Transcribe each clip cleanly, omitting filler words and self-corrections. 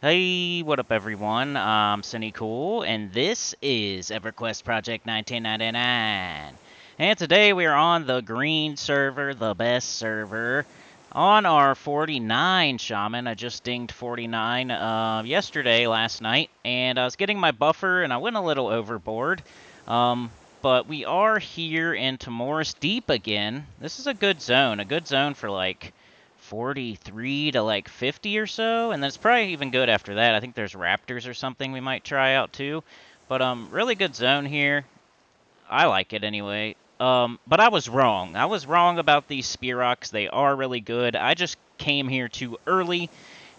Hey, what up everyone? I'm Sinnycool, and this is EverQuest Project 1999. And today we are on the green server, the best server, on our 49 Shaman. I just dinged 49 last night, and I was getting my buffer, and I went a little overboard. But we are here in Tomorrow's Deep again. This is a good zone for like 43 to like 50 or so, and then it's probably even good after that. I think there's raptors or something we might try out too. But really good zone here. I like it anyway. But I was wrong. I was wrong about these spear rocks. They are really good. I just came here too early,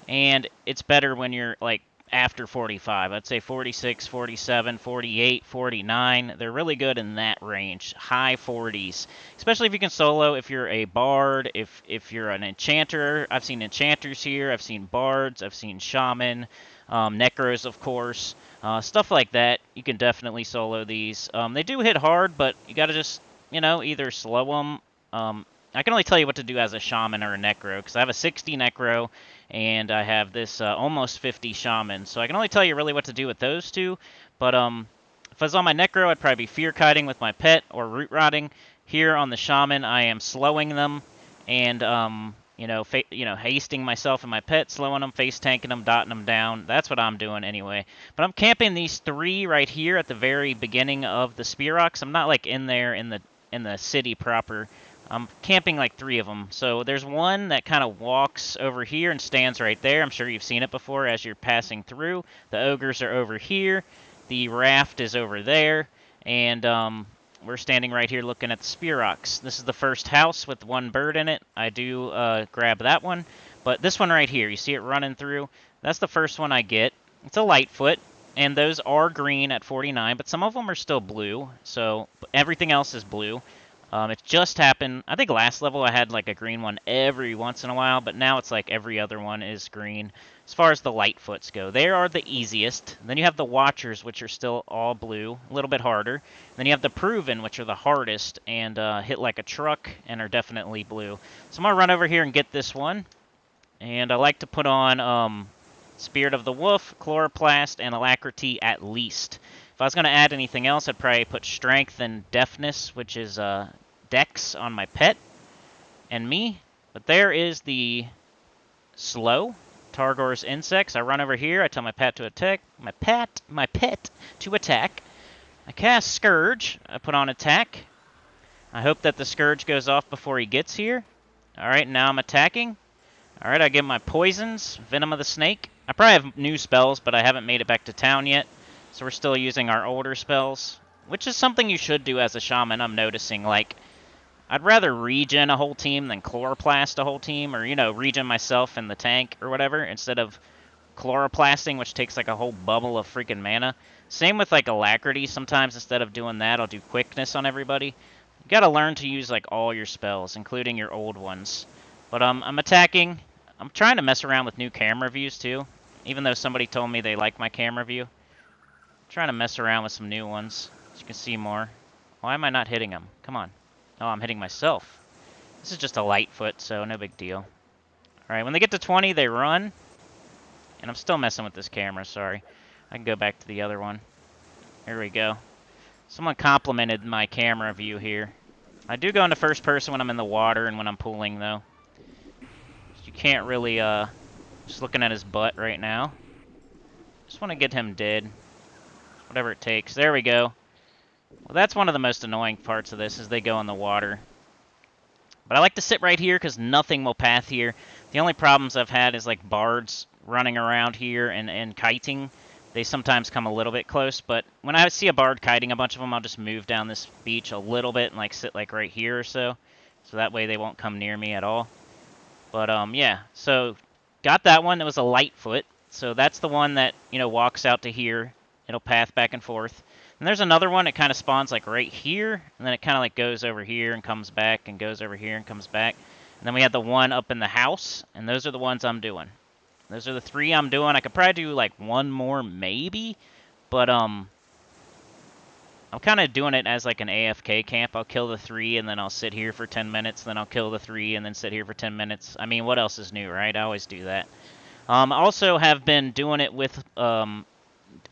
and it's better when you're like after 45. I'd say 46, 47, 48, 49. They're really good in that range, high 40s, especially if you can solo. If you're a bard, if you're an enchanter, I've seen enchanters here. I've seen bards. I've seen shaman, necros, of course, stuff like that. You can definitely solo these. They do hit hard, but you got to just either slow them. I can only tell you what to do as a shaman or a necro, because I have a 60 necro, and I have this almost 50 shaman, so I can only tell you really what to do with those two. But if I was on my necro, I'd probably be fear kiting with my pet or root rotting. Here on the shaman, I am slowing them, and hasting myself and my pet, slowing them, face tanking them, dotting them down. That's what I'm doing anyway. But I'm camping these three right here at the very beginning of the spear rocks. I'm not like in there in the city proper. I'm camping like three of them. So there's one that kind of walks over here and stands right there. I'm sure you've seen it before as you're passing through. The ogres are over here. The raft is over there. And we're standing right here looking at the spear rocks. This is the first house with one bird in it. I do grab that one. But this one right here, you see it running through? That's the first one I get. It's a Lightfoot. And those are green at 49, but some of them are still blue. So everything else is blue. It just happened. I think last level I had like a green one every once in a while, but now it's like every other one is green. As far as the Lightfoots go, they are the easiest. Then you have the Watchers, which are still all blue, a little bit harder. Then you have the Proven, which are the hardest and hit like a truck and are definitely blue. So I'm going to run over here and get this one. And I like to put on Spirit of the Wolf, Chloroplast, and Alacrity at least. If I was going to add anything else, I'd probably put Strength and Deafness, which is Dex on my pet and me. But there is the slow Targor's insects. I run over here. I tell my pet to attack. My pet to attack. I cast Scourge. I put on attack. I hope that the Scourge goes off before he gets here. Alright, now I'm attacking. Alright, I get my poisons. Venom of the Snake. I probably have new spells, but I haven't made it back to town yet. So we're still using our older spells, which is something you should do as a shaman, I'm noticing. Like, I'd rather regen a whole team than chloroplast a whole team, or, regen myself in the tank or whatever, instead of chloroplasting, which takes like a whole bubble of freaking mana. Same with like alacrity. Sometimes instead of doing that, I'll do quickness on everybody. You gotta learn to use like all your spells, including your old ones. But I'm attacking. I'm trying to mess around with new camera views too, even though somebody told me they like my camera view. I'm trying to mess around with some new ones so you can see more. Why am I not hitting them? Come on. Oh, I'm hitting myself. This is just a Lightfoot, so no big deal. Alright, when they get to 20, they run. And I'm still messing with this camera, sorry. I can go back to the other one. Here we go. Someone complimented my camera view here. I do go into first person when I'm in the water and when I'm pooling, though. You can't really, just looking at his butt right now. Just want to get him dead. Whatever it takes. There we go. Well, that's one of the most annoying parts of this, is they go in the water. But I like to sit right here because nothing will path here. The only problems I've had is like bards running around here and kiting. They sometimes come a little bit close, but when I see a bard kiting a bunch of them, I'll just move down this beach a little bit and like sit like right here or so. So that way they won't come near me at all. But yeah, so got that one. That was a Lightfoot. So that's the one that, walks out to here. It'll path back and forth. And there's another one that kind of spawns like right here, and then it kind of like goes over here and comes back and goes over here and comes back. And then we have the one up in the house, and those are the ones I'm doing. Those are the three I'm doing. I could probably do like one more maybe, but I'm kind of doing it as like an AFK camp. I'll kill the three, and then I'll sit here for 10 minutes, then I'll kill the three, and then sit here for 10 minutes. I mean, what else is new, right? I always do that. Also have been doing it with, I've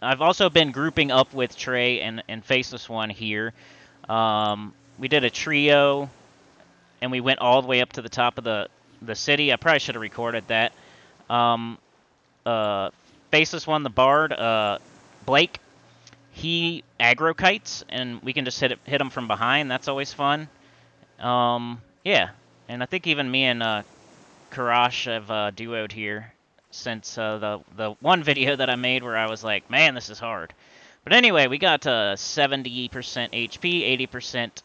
also been grouping up with Trey and Faceless One here. We did a trio, and we went all the way up to the top of the city. I probably should have recorded that. Um, Faceless One, the Bard, Blake, he aggro kites, and we can just hit him from behind. That's always fun. Yeah, and I think even me and Karash have duoed here since the one video that I made where I was like, man, this is hard. But anyway, we got 70% HP, 80%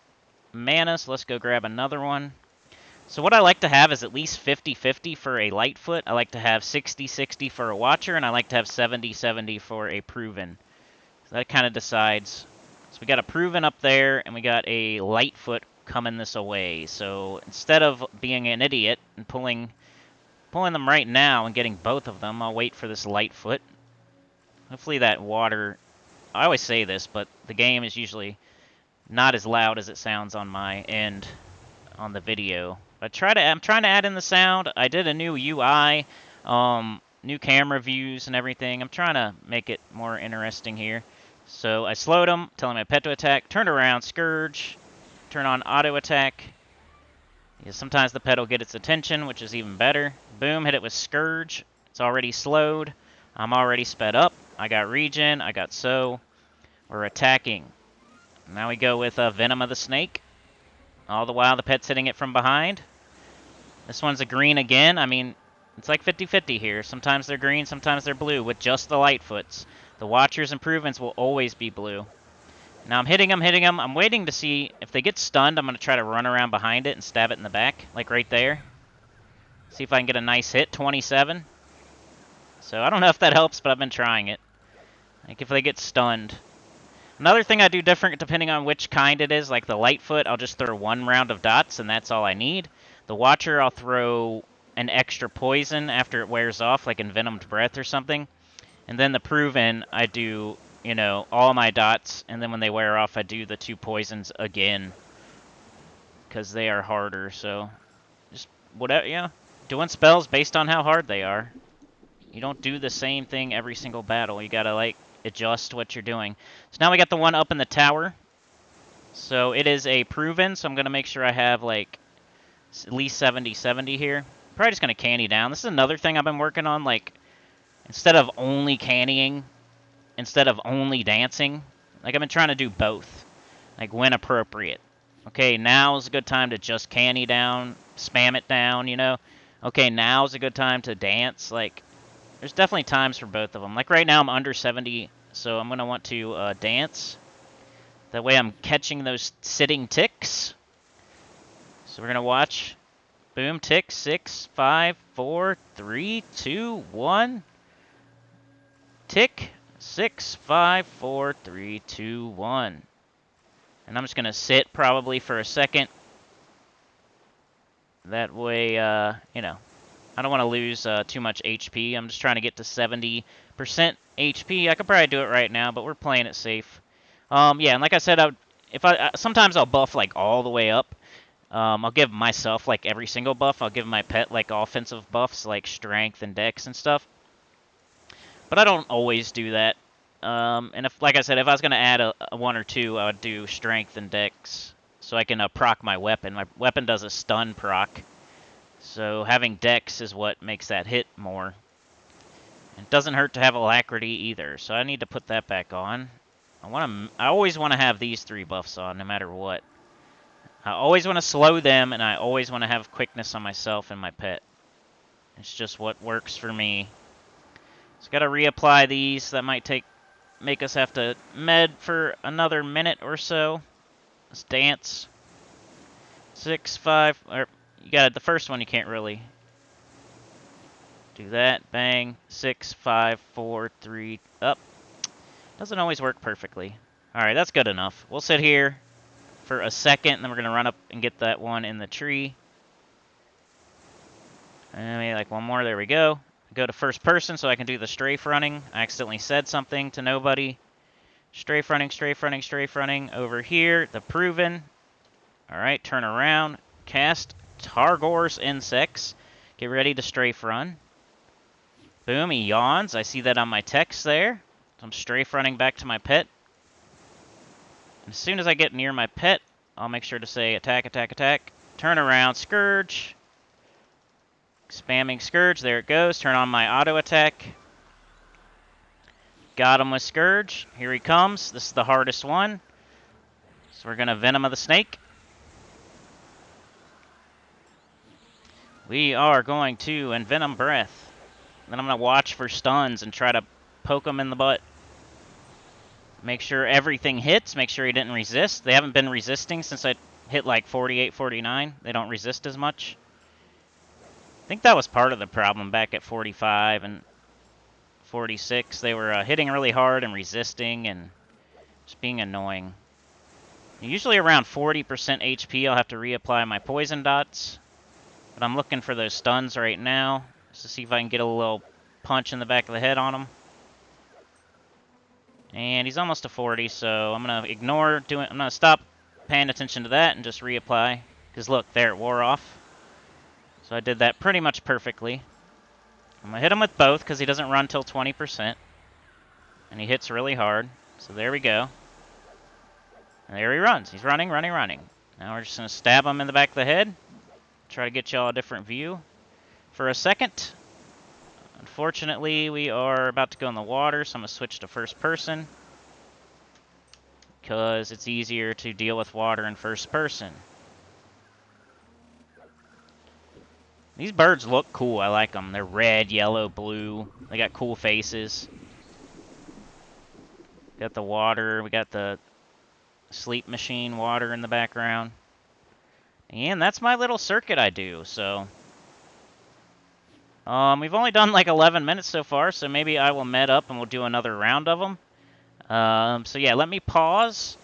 mana, so let's go grab another one. So what I like to have is at least 50-50 for a Lightfoot. I like to have 60-60 for a Watcher, and I like to have 70-70 for a Proven. So that kind of decides. So we got a Proven up there, and we got a Lightfoot coming this away. So instead of being an idiot and pulling them right now and getting both of them, I'll wait for this Lightfoot. Hopefully that water... I always say this, but the game is usually not as loud as it sounds on my end on the video. I'm trying to add in the sound. I did a new UI, new camera views and everything. I'm trying to make it more interesting here. So I slowed him, telling my pet to attack, turned around, Scourge, turn on auto attack. Yeah, sometimes the pet will get its attention, which is even better. Boom, hit it with Scourge. It's already slowed. I'm already sped up. I got regen, I got so. We're attacking. Now we go with Venom of the Snake. All the while the pet's hitting it from behind. This one's a green again. I mean, it's like 50-50 here. Sometimes they're green, sometimes they're blue with just the Lightfoots. The Watchers' improvements will always be blue. Now I'm hitting them. I'm waiting to see if they get stunned. I'm going to try to run around behind it and stab it in the back, like right there. See if I can get a nice hit, 27. So I don't know if that helps, but I've been trying it. Like if they get stunned. Another thing I do different depending on which kind it is, like the Lightfoot, I'll just throw one round of dots and that's all I need. The Watcher, I'll throw an extra poison after it wears off, like Envenomed Breath or something. And then the Proven, I do, you know, all my dots, and then when they wear off, I do the 2 poisons again. Because they are harder, so just whatever, yeah. Doing spells based on how hard they are. You don't do the same thing every single battle. You gotta, like, adjust what you're doing. So now we got the one up in the tower. So it is a Proven, so I'm gonna make sure I have, like, at least 70-70 here. Probably just going to canny down. This is another thing I've been working on, like, instead of only cannying, instead of only dancing, like, I've been trying to do both, like, when appropriate. Okay, now's a good time to just canny down, spam it down, you know. Okay, now's a good time to dance. Like, there's definitely times for both of them. Like, right now I'm under 70, so I'm going to want to dance. That way I'm catching those sitting ticks. So we're going to watch. Boom, tick, 6, 5, 4, 3, 2, 1. Tick, 6, 5, 4, 3, 2, 1. And I'm just going to sit probably for a second. That way, you know, I don't want to lose too much HP. I'm just trying to get to 70% HP. I could probably do it right now, but we're playing it safe. Yeah, and like I said, sometimes I'll buff like all the way up. I'll give myself, like, every single buff. I'll give my pet, like, offensive buffs, like strength and dex and stuff. But I don't always do that. And if, like I said, if I was going to add a 1 or 2, I would do strength and dex. So I can proc my weapon. My weapon does a stun proc. So having dex is what makes that hit more. It doesn't hurt to have alacrity either. So I need to put that back on. I always want to have these 3 buffs on, no matter what. I always want to slow them, and I always want to have quickness on myself and my pet. It's just what works for me. Just got to reapply these. That might make us have to med for another minute or so. Let's dance. 6, 5, or you got it. The first one you can't really do that. Bang. 6, 5, 4, 3, up. Doesn't always work perfectly. Alright, that's good enough. We'll sit here for a second, and then we're going to run up and get that one in the tree. And maybe like one more. There we go. Go to first person so I can do the strafe running. I accidentally said something to nobody. Strafe running, strafe running, strafe running. Over here, the Proven. Alright, turn around. Cast Targor's Insects. Get ready to strafe run. Boom, he yawns. I see that on my text there. So I'm strafe running back to my pet. And as soon as I get near my pet, I'll make sure to say attack, attack, attack. Turn around, Scourge. Spamming Scourge, there it goes. Turn on my auto attack. Got him with Scourge. Here he comes. This is the hardest one. So we're going to Venom of the Snake. We are going to Envenom Breath. Then I'm going to watch for stuns and try to poke him in the butt. Make sure everything hits. Make sure he didn't resist. They haven't been resisting since I hit like 48, 49. They don't resist as much. I think that was part of the problem back at 45 and 46. They were hitting really hard and resisting and just being annoying. Usually around 40% HP, I'll have to reapply my poison dots. But I'm looking for those stuns right now, just to see if I can get a little punch in the back of the head on him. And he's almost to 40, so I'm gonna ignore doing. I'm gonna stop paying attention to that and just reapply. Because look, there it wore off. So I did that pretty much perfectly. I'm gonna hit him with both because he doesn't run till 20%, and he hits really hard. So there we go. And there he runs. He's running, running, running. Now we're just gonna stab him in the back of the head. Try to get y'all a different view for a second. Unfortunately, we are about to go in the water, so I'm going to switch to first person because it's easier to deal with water in first person. These birds look cool. I like them. They're red, yellow, blue. They got cool faces. Got the water. We got the sleep machine water in the background. And that's my little circuit I do, so... we've only done like 11 minutes so far, so maybe I will med up and we'll do another round of them. So yeah, let me pause.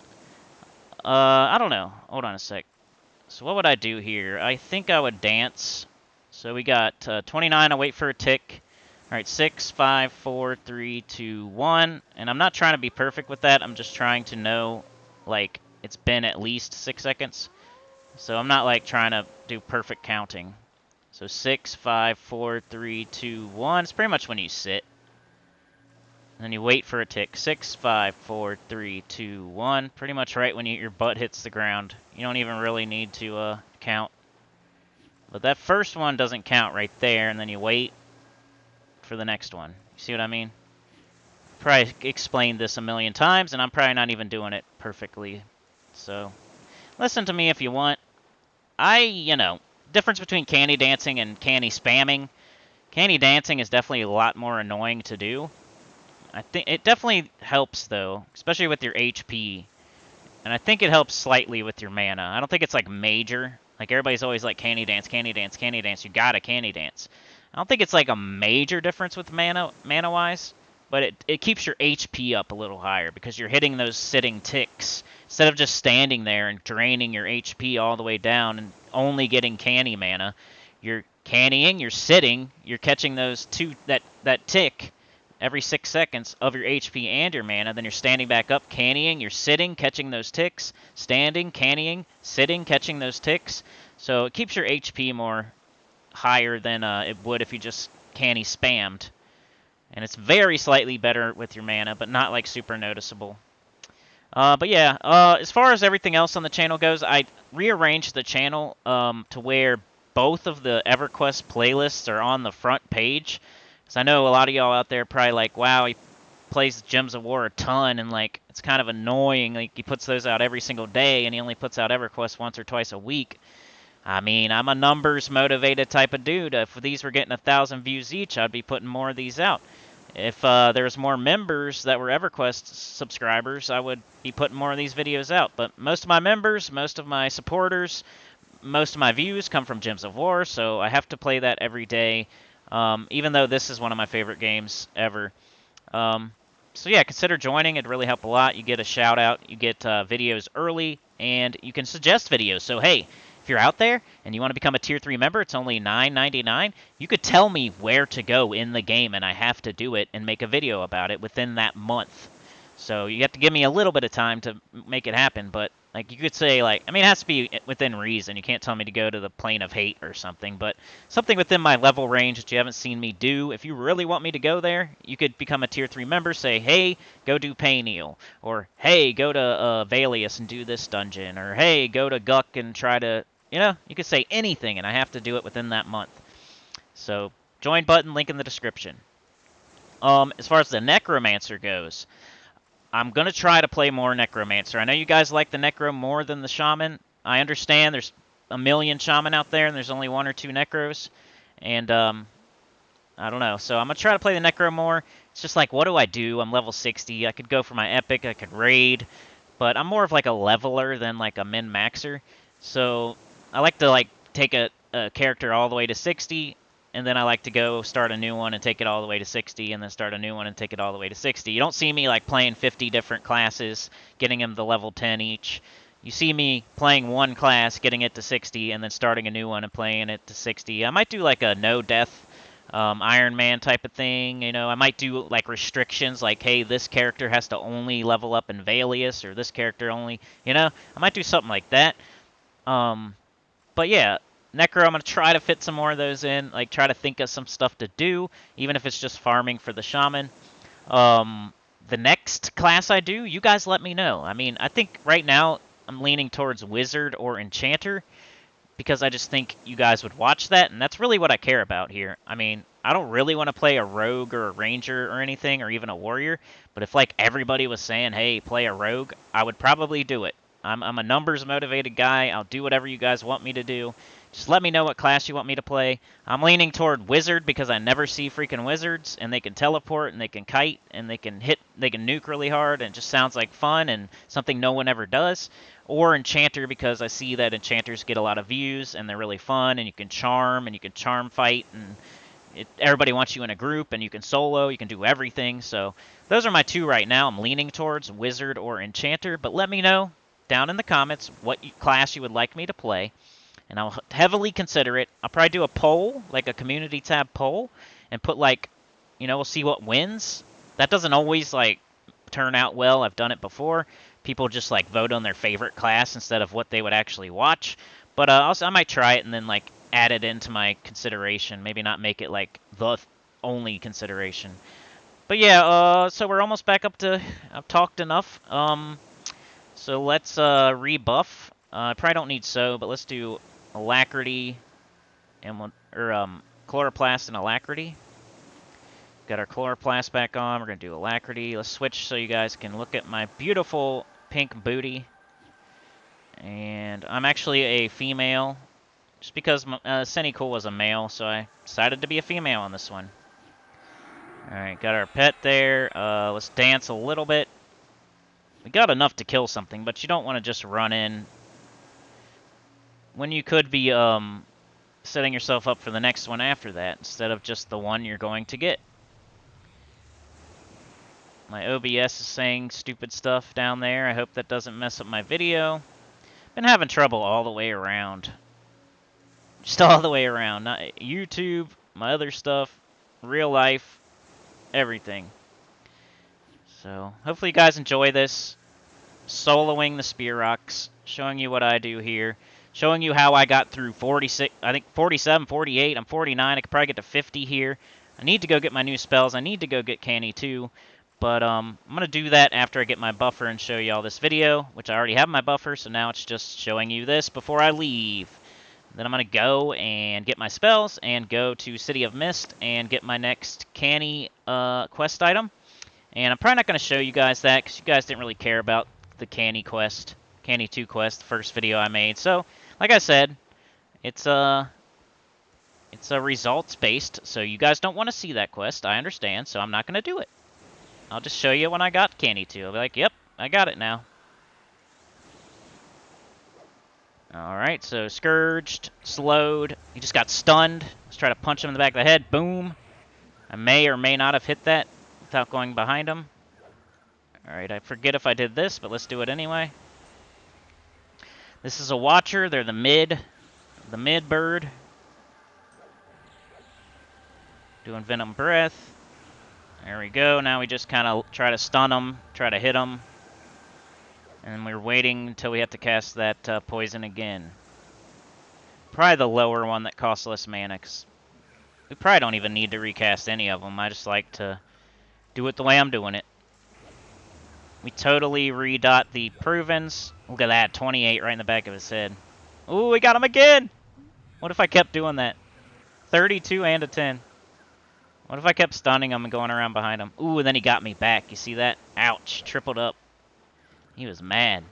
I don't know. Hold on a sec. So what would I do here? I think I would dance. So we got 29, I'll wait for a tick. Alright, 6, 5, 4, 3, 2, 1. And I'm not trying to be perfect with that, I'm just trying to know, like, it's been at least 6 seconds. So I'm not like trying to do perfect counting. So 6, 5, 4, 3, 2, 1. It's pretty much when you sit. And then you wait for a tick. 6, 5, 4, 3, 2, 1. Pretty much right when your butt hits the ground. You don't even really need to count. But that first one doesn't count right there, and then you wait for the next one. You see what I mean? Probably explained this a million times, and I'm probably not even doing it perfectly. So... listen to me if you want. Difference between candy dancing and candy spamming. Candy dancing is definitely a lot more annoying to do. I think it definitely helps, though, especially with your HP. And I think it helps slightly with your mana. I don't think it's, like, major. Like, everybody's always like, candy dance, candy dance, candy dance. You gotta candy dance. I don't think it's, like, a major difference with mana-wise. But it keeps your HP up a little higher because you're hitting those sitting ticks. Instead of just standing there and draining your HP all the way down and only getting canny mana, you're cannying, you're sitting, you're catching those that tick every 6 seconds of your HP and your mana. Then you're standing back up, cannying, you're sitting, catching those ticks, standing, cannying, sitting, catching those ticks. So it keeps your HP more higher than it would if you just canny spammed. And it's very slightly better with your mana, but not like super noticeable. But yeah, as far as everything else on the channel goes, I rearranged the channel to where both of the EverQuest playlists are on the front page. Because I know a lot of y'all out there probably like, wow, he plays Gems of War a ton, and like it's kind of annoying. Like he puts those out every single day, and he only puts out EverQuest once or twice a week. I mean, I'm a numbers-motivated type of dude. If these were getting 1,000 views each, I'd be putting more of these out. If there was more members that were EverQuest subscribers, I would be putting more of these videos out. But most of my members, most of my supporters, most of my views come from Gems of War, so I have to play that every day, even though this is one of my favorite games ever. So yeah, consider joining. It'd really help a lot. You get a shout-out, you get videos early, and you can suggest videos. So hey, if you're out there and you want to become a Tier 3 member, it's only $9.99. You could tell me where to go in the game, and I have to do it and make a video about it within that month. So you have to give me a little bit of time to make it happen, but Like, you could say, like, I mean, it has to be within reason. You can't tell me to go to the plane of hate or something, but something within my level range that you haven't seen me do. If you really want me to go there, you could become a Tier 3 member, say, hey, go do Payneal, or hey, go to Valius and do this dungeon, or hey, go to Guck and try to, you know, you could say anything, and I have to do it within that month. So, join button, link in the description. As far as the Necromancer goes, I'm going to try to play more Necromancer. I know you guys like the Necro more than the Shaman. I understand there's a million Shaman out there and there's only 1 or 2 Necros. And, I don't know. So I'm going to try to play the Necro more. It's just like, what do I do? I'm level 60. I could go for my Epic. I could raid. But I'm more of like a leveler than like a min-maxer. So I like to like take a character all the way to 60, and then I like to go start a new one and take it all the way to 60, and then start a new one and take it all the way to 60. You don't see me like playing 50 different classes, getting them to level 10 each. You see me playing one class, getting it to 60, and then starting a new one and playing it to 60. I might do like a no-death Iron Man type of thing. You know, I might do like restrictions, like, hey, this character has to only level up in Valius, or this character only, you know, I might do something like that. But yeah, Necro, I'm going to try to fit some more of those in, like try to think of some stuff to do, even if it's just farming for the Shaman. The next class I do, you guys let me know. I mean, I think right now I'm leaning towards Wizard or Enchanter, because I just think you guys would watch that, and that's really what I care about here. I mean, I don't really want to play a rogue or a ranger or anything, or even a warrior, but if like everybody was saying, hey, play a rogue, I would probably do it. I'm a numbers motivated guy. I'll do whatever you guys want me to do. Just let me know what class you want me to play. I'm leaning toward wizard because I never see freaking wizards, and they can teleport and they can kite and they can nuke really hard, and it just sounds like fun and something no one ever does. Or enchanter because I see that enchanters get a lot of views and they're really fun, and you can charm fight, and everybody wants you in a group, and you can solo, you can do everything. So those are my 2 right now. I'm leaning towards wizard or enchanter, but let me know down in the comments what class you would like me to play, and I'll heavily consider it. I'll probably do a poll, like a community tab poll, and put like, you know, we'll see what wins. That doesn't always like turn out well. I've done it before. People just like vote on their favorite class instead of what they would actually watch. But also, I might try it and then like add it into my consideration. Maybe not make it like the only consideration. But yeah, so we're almost back up to, I've talked enough. So let's rebuff. I probably don't need so, but let's do alacrity and chloroplast and alacrity. Got our chloroplast back on. We're gonna do alacrity. Let's switch so you guys can look at my beautiful pink booty. And I'm actually a female, just because Sinnycool was a male, so I decided to be a female on this one. Alright, got our pet there. Let's dance a little bit. We got enough to kill something, but you don't want to just run in when you could be setting yourself up for the next one after that, instead of just the one you're going to get. My OBS is saying stupid stuff down there. I hope that doesn't mess up my video. Been having trouble all the way around. Just all the way around. Not YouTube, my other stuff, real life, everything. So, hopefully you guys enjoy this. Soloing the Spear Rocks, showing you what I do here. Showing you how I got through 46, I think 47, 48, I'm 49, I could probably get to 50 here. I need to go get my new spells, I need to go get Canny too. But I'm going to do that after I get my buffer and show you all this video, which I already have my buffer, so now it's just showing you this before I leave. Then I'm going to go and get my spells and go to City of Mist and get my next Canny quest item. And I'm probably not going to show you guys that because you guys didn't really care about the Canny quest, Canny 2 quest, the first video I made. So, like I said, it's a results based, so you guys don't want to see that quest. I understand, so I'm not going to do it. I'll just show you when I got Canny 2. I'll be like, yep, I got it now. Alright, so Scourged, slowed. He just got stunned. Let's try to punch him in the back of the head. Boom. I may or may not have hit that without going behind him. Alright, I forget if I did this, but let's do it anyway. This is a Watcher. They're the mid bird. Doing Venom Breath. There we go. Now we just kind of try to stun them, try to hit them. And we're waiting until we have to cast that poison again. Probably the lower one that costs less mana, 'cause we probably don't even need to recast any of them. I just like to do it the way I'm doing it. We totally redot the Provens. Look at that, 28 right in the back of his head. Ooh, we got him again! What if I kept doing that? 32 and a 10. What if I kept stunning him and going around behind him? Ooh, and then he got me back. You see that? Ouch, tripled up. He was mad.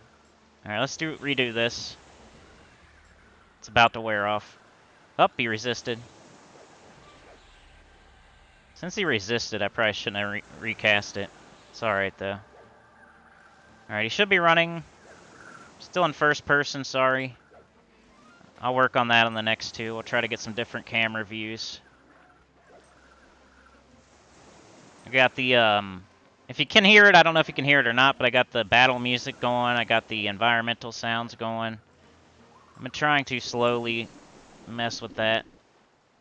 Alright, let's redo this. It's about to wear off. Up, he resisted. Since he resisted, I probably shouldn't have recast it. It's alright, though. Alright, he should be running. Still in first person, sorry. I'll work on that on the next two. We'll try to get some different camera views. I got the, if you can hear it, I don't know if you can hear it or not, but I got the battle music going. I got the environmental sounds going. I've been trying to slowly mess with that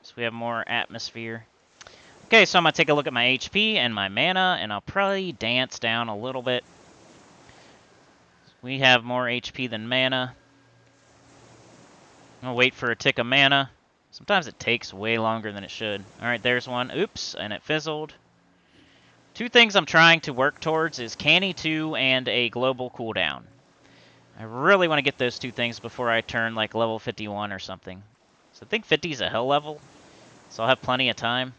so we have more atmosphere. Okay, so I'm going to take a look at my HP and my mana, and I'll probably dance down a little bit. We have more HP than mana. I'll wait for a tick of mana. Sometimes it takes way longer than it should. Alright, there's one. Oops, and it fizzled. Two things I'm trying to work towards is Canny 2 and a global cooldown. I really want to get those two things before I turn like level 51 or something. So I think 50 is a hell level, so I'll have plenty of time.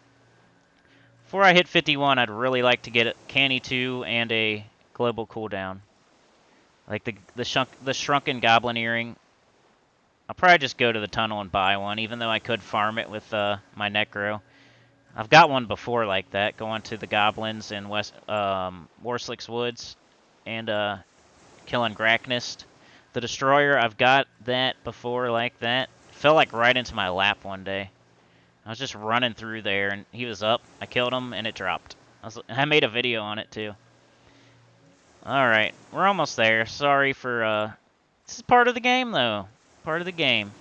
Before I hit 51, I'd really like to get a Canny 2 and a global cooldown. Like the shrunken goblin earring. I'll probably just go to the tunnel and buy one, even though I could farm it with my necro. I've got one before like that, going to the goblins in Warslick's Woods and killing Graknist. The Destroyer, I've got that before like that. It fell like right into my lap one day. I was just running through there and he was up. I killed him and it dropped. I made a video on it too. Alright, we're almost there. Sorry for, this is part of the game though. Part of the game.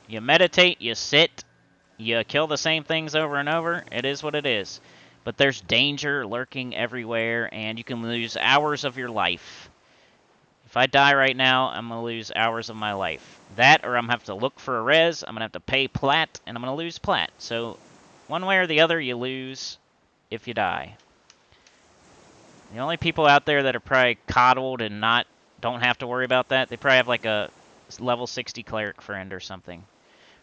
You meditate, you sit, you kill the same things over and over. It is what it is. But there's danger lurking everywhere, and you can lose hours of your life. If I die right now, I'm going to lose hours of my life. That, or I'm going to have to look for a res, I'm going to have to pay plat, and I'm going to lose plat. So, one way or the other, you lose if you die. The only people out there that are probably coddled and don't have to worry about that, they probably have like a level 60 cleric friend or something.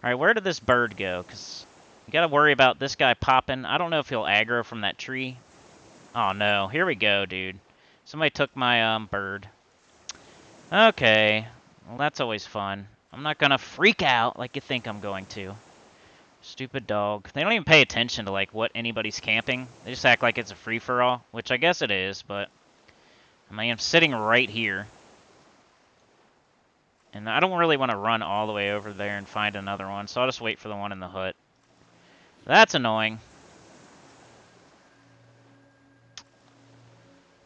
Alright, where did this bird go? Because you gotta worry about this guy popping. I don't know if he'll aggro from that tree. Oh no, here we go, dude. Somebody took my bird. Okay, well that's always fun. I'm not gonna freak out like you think I'm going to. Stupid dog. They don't even pay attention to like what anybody's camping. They just act like it's a free-for-all, which I guess it is, but I mean, I'm sitting right here. And I don't really want to run all the way over there and find another one, so I'll just wait for the one in the hut. That's annoying.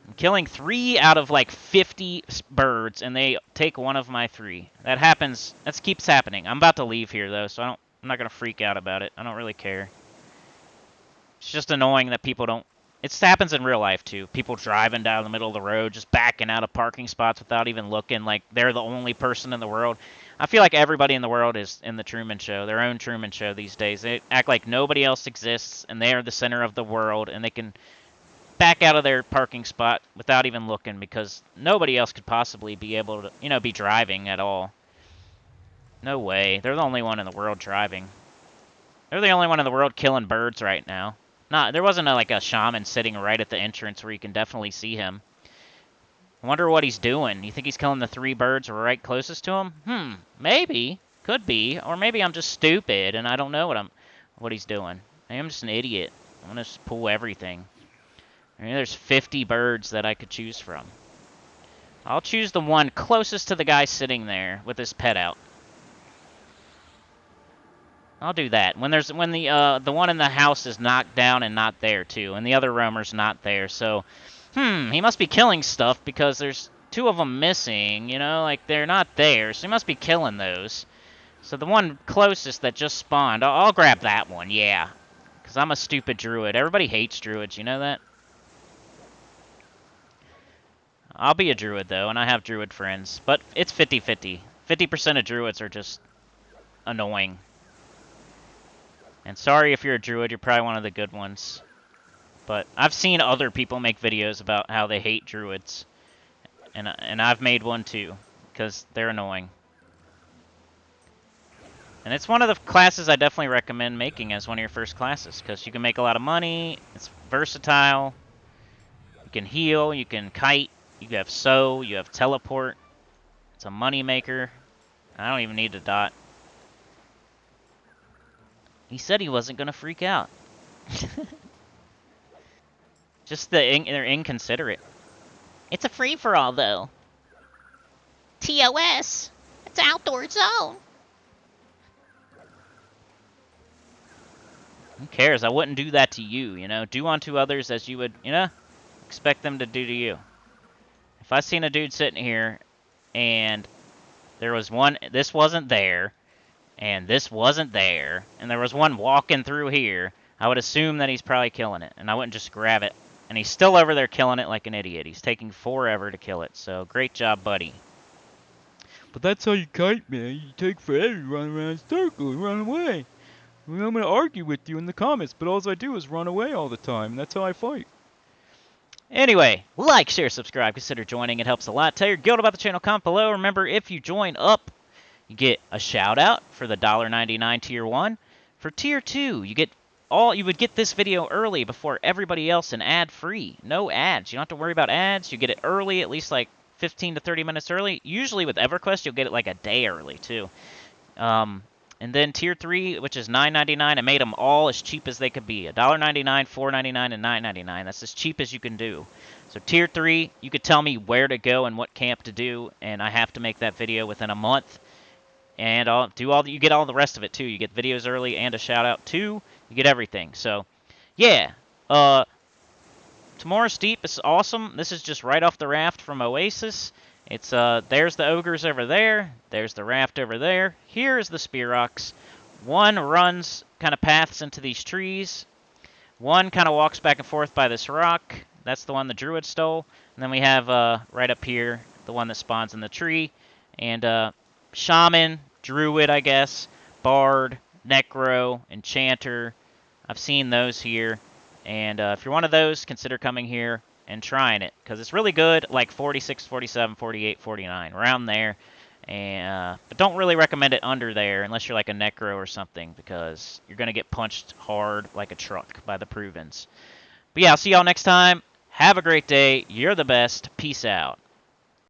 I'm killing 3 out of like 50 birds, and they take one of my 3. That happens. That keeps happening. I'm about to leave here, though, so I'm not going to freak out about it. I don't really care. It's just annoying that people don't... It happens in real life, too. People driving down the middle of the road, just backing out of parking spots without even looking like they're the only person in the world. I feel like everybody in the world is in the Truman Show, their own Truman Show these days. They act like nobody else exists, and they are the center of the world, and they can back out of their parking spot without even looking because nobody else could possibly be able to, you know, be driving at all. No way. They're the only one in the world driving. They're the only one in the world killing birds right now. There wasn't like a shaman sitting right at the entrance where you can definitely see him. I wonder what he's doing. You think he's killing the 3 birds right closest to him? Maybe. Could be. Or maybe I'm just stupid and I don't know what he's doing. Maybe I'm just an idiot. I'm gonna just pull everything. I mean, there's 50 birds that I could choose from. I'll choose the one closest to the guy sitting there with his pet out. I'll do that. When the one in the house is knocked down and not there too, and the other roamer's not there. So, he must be killing stuff because there's 2 of them missing. You know, like they're not there, so he must be killing those. So the one closest that just spawned, I'll grab that one. Yeah, because I'm a stupid druid. Everybody hates druids. You know that. I'll be a druid, though, and I have druid friends. But it's 50-50. 50% of druids are just annoying. And sorry if you're a druid, you're probably one of the good ones. But I've seen other people make videos about how they hate druids. And I've made one too, because they're annoying. And it's one of the classes I definitely recommend making as one of your first classes, because you can make a lot of money, it's versatile, you can heal, you can kite, you have sow, you have teleport, it's a money maker. I don't even need a dot. He said he wasn't going to freak out. Just they're inconsiderate. It's a free-for-all, though. TOS! It's outdoor zone! Who cares? I wouldn't do that to you, you know? Do unto others as you would, you know, expect them to do to you. If I seen a dude sitting here, and there was one, this wasn't there, and this wasn't there, and there was one walking through here, I would assume that he's probably killing it, and I wouldn't just grab it. And he's still over there killing it like an idiot. He's taking forever to kill it, so great job, buddy. But that's how you kite, man. You take forever to run around in circles and run away. I mean, I'm going to argue with you in the comments, but all I do is run away all the time, and that's how I fight. Anyway, like, share, subscribe, consider joining. It helps a lot. Tell your guild about the channel, comment below. Remember, if you join up, you get a shout-out for the $1.99 Tier 1. For Tier 2, you would get this video early before everybody else and ad-free. No ads. You don't have to worry about ads. You get it early, at least like 15 to 30 minutes early. Usually with EverQuest, you'll get it like a day early, too. And then Tier 3, which is $9.99, I made them all as cheap as they could be. $1.99, $4.99, and $9.99. That's as cheap as you can do. So Tier 3, you could tell me where to go and what camp to do, and I have to make that video within a month. And you get all the rest of it, too. You get videos early and a shout-out, too. You get everything. So, yeah. Tomorrow's Deep is awesome. This is just right off the raft from Oasis. It's, there's the ogres over there. There's the raft over there. Here's the spear rocks. One runs kind of paths into these trees. One kind of walks back and forth by this rock. That's the one the druid stole. And then we have, right up here, the one that spawns in the tree. And, shaman, druid, I guess, bard, necro, enchanter. I've seen those here. And if you're one of those, consider coming here and trying it, because it's really good, like 46, 47, 48, 49, around there. And but don't really recommend it under there unless you're like a necro or something, because you're going to get punched hard like a truck by the Provens. But yeah, I'll see y'all next time. Have a great day. You're the best. Peace out.